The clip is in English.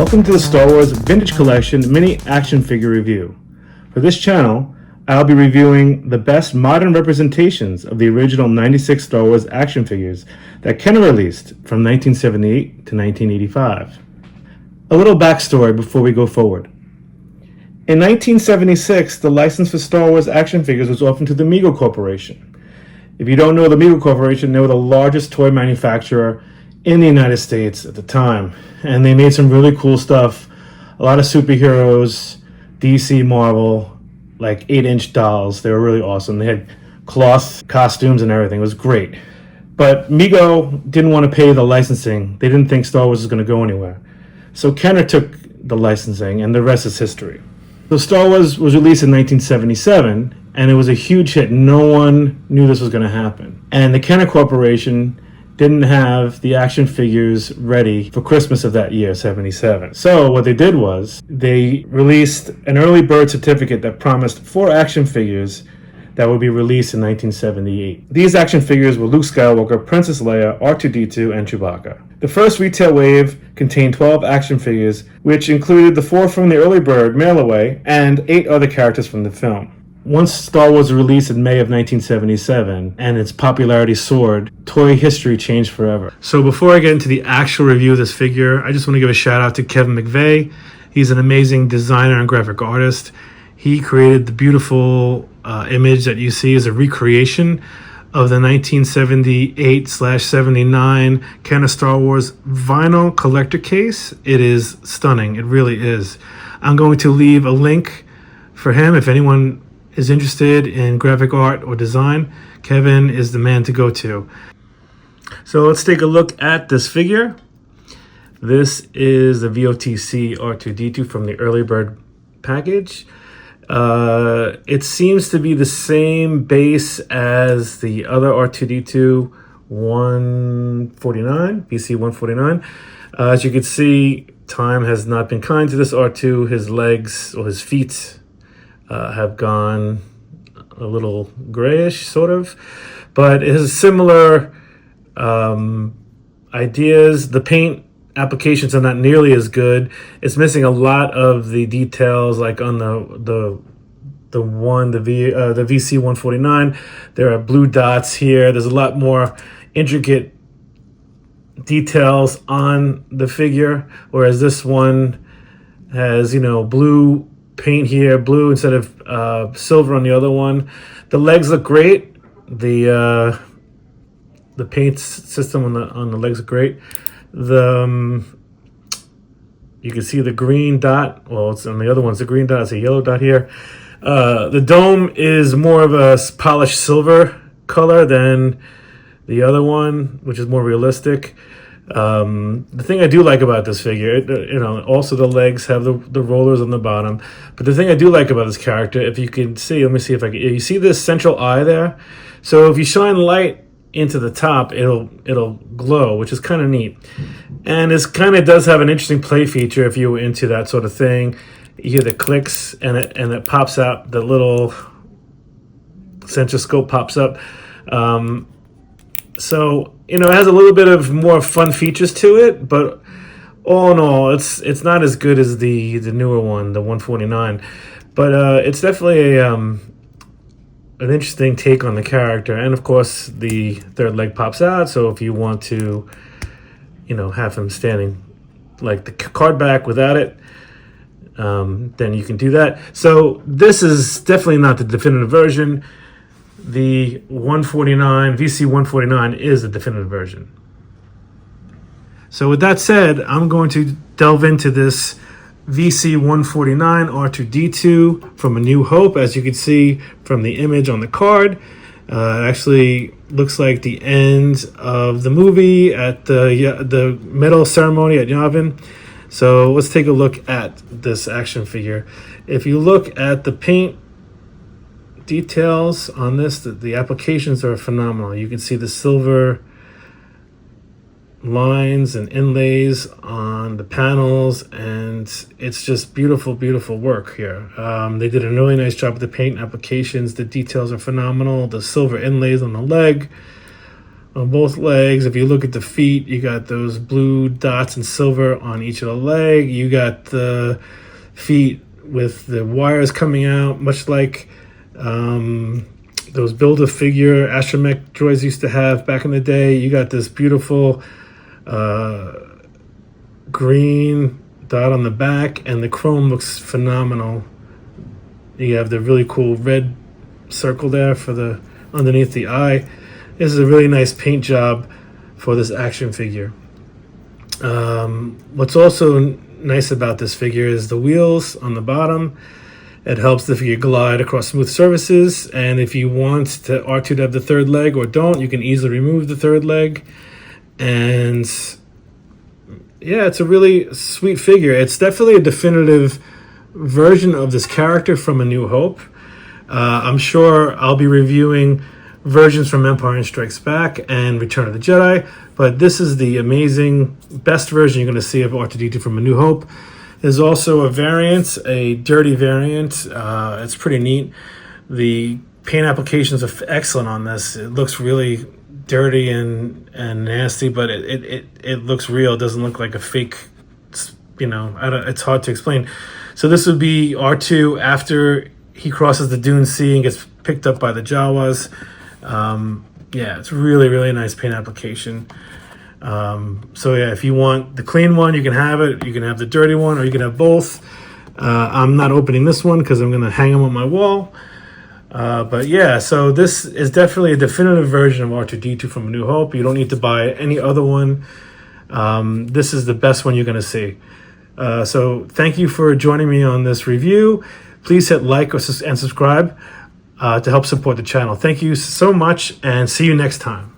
Welcome to the Star Wars Vintage Collection Mini Action Figure Review. For this channel, I'll be reviewing the best modern representations of the original 96 Star Wars action figures that Kenner released from 1978 to 1985. A little backstory before we go forward. In 1976, the license for Star Wars action figures was offered to the Mego Corporation. If you don't know the Mego Corporation, they were the largest toy manufacturer in the United States at the time, and they made some really cool stuff. A lot of superheroes, DC, Marvel, like 8-inch dolls. They were really awesome. They had cloth costumes and everything. It was great. But Mego didn't want to pay the licensing. They didn't think Star Wars was going to go anywhere. So Kenner took the licensing, and the rest is history. So Star Wars was released in 1977, and it was a huge hit. No one knew this was going to happen. And the Kenner Corporation didn't have the action figures ready for Christmas of that year, 77. So what they did was they released an early bird certificate that promised 4 action figures that would be released in 1978. These action figures were Luke Skywalker, Princess Leia, R2-D2, and Chewbacca. The first retail wave contained 12 action figures, which included the 4 from the early bird mail away and 8 other characters from the film. Once Star Wars was released in May of 1977 and its popularity soared, toy history changed forever. So before I get into the actual review of this figure, I just want to give a shout out to Kevin McVeigh. He's an amazing designer and graphic artist. He created the beautiful image that you see as a recreation of the 1978/79 Kenner Star Wars vinyl collector case. It is stunning. It really is. I'm going to leave a link for him if anyone is interested in graphic art or design. Kevin is the man to go to. So let's take a look at this figure. This is the VOTC R2-D2 from the early bird package. It seems to be the same base as the other R2-D2 149, VC 149. As you can see, time has not been kind to this R2. His legs or his feet have gone a little grayish, sort of, but it has similar ideas. The paint applications are not nearly as good. It's missing a lot of the details, like on the VC 149. There are blue dots here. There's a lot more intricate details on the figure, whereas this one has, blue paint here, blue instead of silver on the other one. The legs look great. The paint system on the legs are great. You can see the green dot. Well, it's on the other one's the green dot. It's a yellow dot here. The dome is more of a polished silver color than the other one, which is more realistic. The thing I do like about this figure, also the legs have the rollers on the bottom. But the thing I do like about this character, if you can see, let me see if I can. You see this central eye there? So if you shine light into the top, it'll glow, which is kind of neat. And this kind of does have an interesting play feature if you were into that sort of thing. You hear the clicks, and it pops out. The little sensor scope pops up. So, it has a little bit of more fun features to it, but all in all, it's not as good as the newer one, the 149. But it's definitely an interesting take on the character. And of course, the third leg pops out. So if you want to, have him standing like the card back without it, then you can do that. So this is definitely not the definitive version. The 149, VC 149 is the definitive version. So with that said, I'm going to delve into this VC 149 R2-D2 from A New Hope. As you can see from the image on the card, it actually looks like the end of the movie at the medal ceremony at Yavin. So let's take a look at this action figure. If you look at the paint details on this, the applications are phenomenal. You can see the silver lines and inlays on the panels, and it's just beautiful work here. They did a really nice job with the paint applications. The details are phenomenal. The silver inlays on the leg, on both legs. If you look at the feet, you got those blue dots and silver on each of the leg. You got the feet with the wires coming out, much like those Build-A-Figure astromech droids used to have back in the day. You got this beautiful green dot on the back, and the chrome looks phenomenal. You have the really cool red circle there for the underneath the eye. This is a really nice paint job for this action figure. What's also nice about this figure is the wheels on the bottom. It helps the figure glide across smooth surfaces, and if you want to R2 to have the third leg or don't, you can easily remove the third leg. And yeah, it's a really sweet figure. It's definitely a definitive version of this character from A New Hope. I'm sure I'll be reviewing versions from Empire Strikes Back and Return of the Jedi, but this is the amazing, best version you're going to see of R2-D2 from A New Hope. There's also a variant, a dirty variant. It's pretty neat. The paint applications are excellent on this. It looks really dirty and nasty, but it looks real. It doesn't look like a fake, it's hard to explain. So this would be R2 after he crosses the Dune Sea and gets picked up by the Jawas. Yeah, it's really, really nice paint application. So yeah, if you want the clean one, you can have it. You can have the dirty one, or you can have both. I'm not opening this one because I'm going to hang them on my wall. But yeah, so this is definitely a definitive version of R2-D2 from A New Hope. You don't need to buy any other one. This is the best one you're going to see. So thank you for joining me on this review. Please hit like and subscribe to help support the channel. Thank you so much, and see you next time.